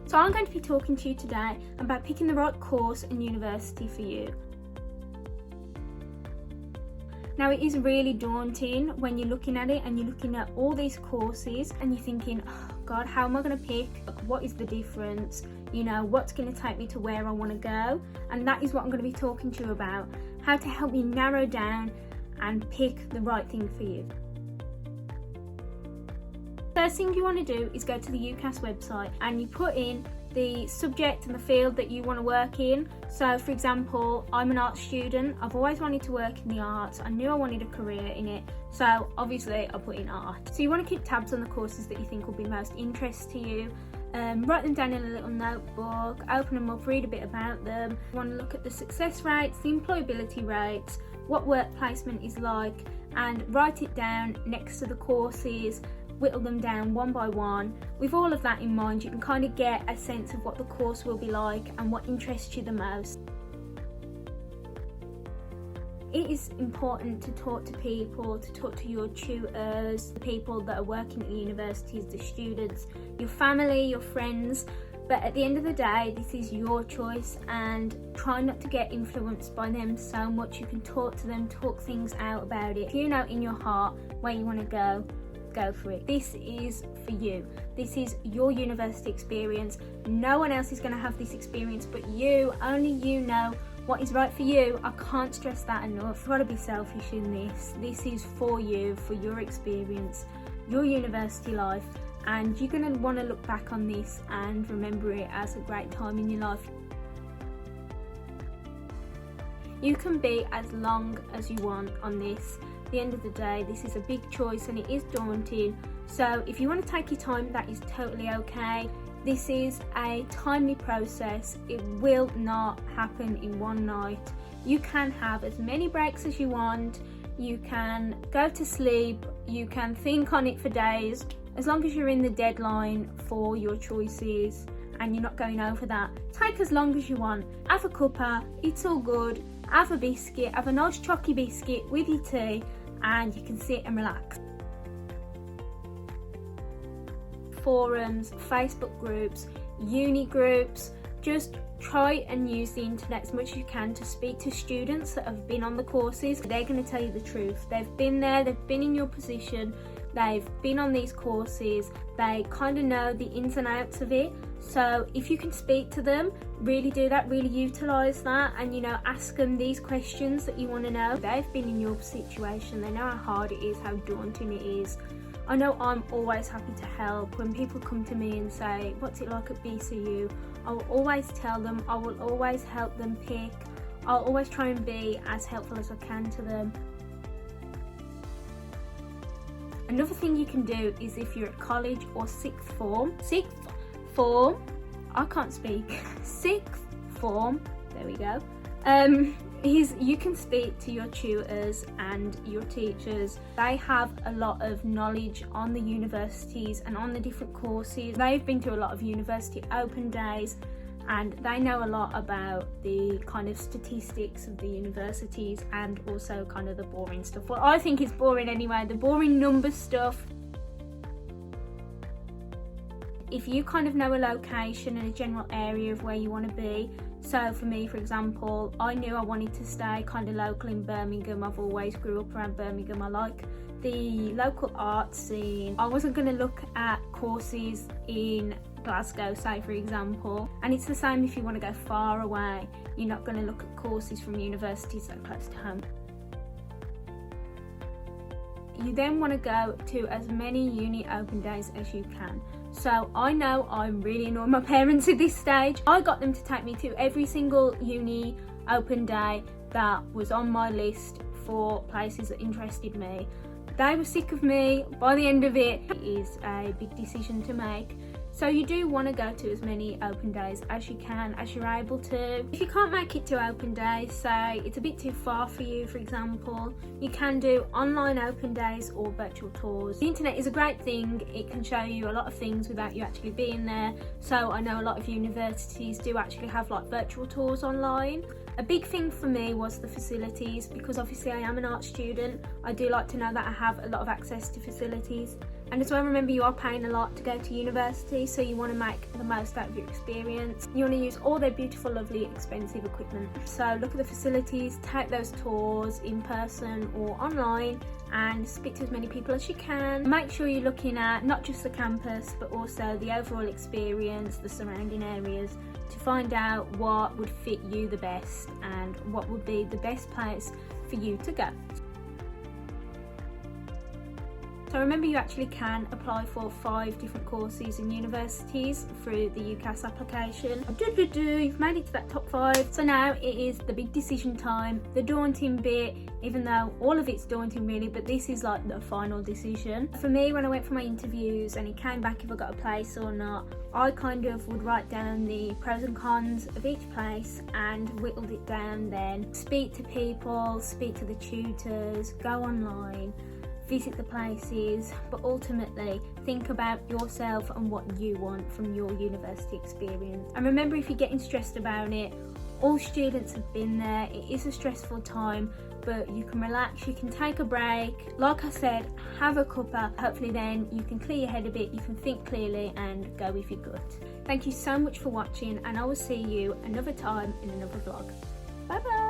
So I'm going to be talking to you today about picking the right course and university for you. Now, it is really daunting when you're looking at it and you're looking at all these courses and you're thinking, oh God, how am I going to pick? What is the difference? You know, what's going to take me to where I want to go? And that is what I'm going to be talking to you about, how to help you narrow down and pick the right thing for you. First thing you want to do is go to the UCAS website and you put in the subject and the field that you want to work in. So for example, I'm an art student. I've always wanted to work in the arts. I knew I wanted a career in it, so obviously I put in art. So you want to keep tabs on the courses that you think will be most interest to you. Write them down in a little notebook, open them up, read a bit about them. You want to look at the success rates, the employability rates, what work placement is like, and write it down next to the courses, whittle them down one by one. With all of that in mind, you can kind of get a sense of what the course will be like and what interests you the most. It is important to talk to people, to talk to your tutors, the people that are working at the universities, the students, your family, your friends. But at the end of the day, this is your choice, and try not to get influenced by them so much. You can talk to them, talk things out about it. If you know in your heart where you want to go for it. This is for you. This is your university experience. No one else is going to have this experience but you. Only you know what is right for you. I can't stress that enough. You've got to be selfish in this. This is for you, for your experience, your university life, and you're going to want to look back on this and remember it as a great time in your life. You can be as long as you want on this. At the end of the day, this is a big choice and it is daunting, so if you want to take your time, that is totally okay. This is a timely process. It will not happen in one night. You can have as many breaks as you want, you can go to sleep, you can think on it for days, as long as you're in the deadline for your choices and you're not going over that. Take as long as you want. Have a cuppa, it's all good. Have a biscuit, have a nice chalky biscuit with your tea, and you can sit and relax. Forums, Facebook groups, uni groups, just try and use the internet as much as you can to speak to students that have been on the courses. They're going to tell you the truth. They've been there, they've been in your position, they've been on these courses, they kind of know the ins and outs of it. So if you can speak to them, really do that, really utilise that, and you know, ask them these questions that you want to know. They've been in your situation, they know how hard it is, how daunting it is. I know I'm always happy to help. When people come to me and say, what's it like at BCU? I will always tell them, I will always help them pick. I'll always try and be as helpful as I can to them. Another thing you can do is if you're at college or sixth form, I can't speak, sixth form, there we go, is you can speak to your tutors and your teachers. They have a lot of knowledge on the universities and on the different courses. They've been to a lot of university open days and they know a lot about the kind of statistics of the universities and also kind of the boring stuff. Well, I think it's boring anyway, the boring number stuff. If you kind of know a location and a general area of where you want to be, so for me, for example, I knew I wanted to stay kind of local in Birmingham. I've always grew up around Birmingham. I like the local art scene. I wasn't going to look at courses in Glasgow, say for example, and it's the same if you want to go far away. You're not going to look at courses from universities that are close to home. You then want to go to as many uni open days as you can. So I know I'm really annoying my parents at this stage. I got them to take me to every single uni open day that was on my list for places that interested me. They were sick of me. By the end of it, it is a big decision to make. So you do want to go to as many open days as you can, as you're able to. If you can't make it to open days, say it's a bit too far for you, for example, you can do online open days or virtual tours. The internet is a great thing. It can show you a lot of things without you actually being there. So I know a lot of universities do actually have like virtual tours online. A big thing for me was the facilities, because obviously I am an art student. I do like to know that I have a lot of access to facilities. And as well, remember you are paying a lot to go to university, so you want to make the most out of your experience. You want to use all their beautiful, lovely, expensive equipment. So look at the facilities, take those tours in person or online, and speak to as many people as you can. Make sure you're looking at not just the campus but also the overall experience, the surrounding areas, to find out what would fit you the best and what would be the best place for you to go. So remember, you actually can apply for 5 different courses in universities through the UCAS application. You've made it to that top 5. So now it is the big decision time, the daunting bit, even though all of it's daunting really, but this is like the final decision. For me, when I went for my interviews and it came back if I got a place or not, I kind of would write down the pros and cons of each place and whittled it down, then speak to people, speak to the tutors, go online, visit the places, but ultimately think about yourself and what you want from your university experience. And remember, if you're getting stressed about it, all students have been there. It is a stressful time, but you can relax, you can take a break. Like I said, have a cuppa. Hopefully then you can clear your head a bit, you can think clearly and go with your gut. Thank you so much for watching, and I will see you another time in another vlog. Bye bye.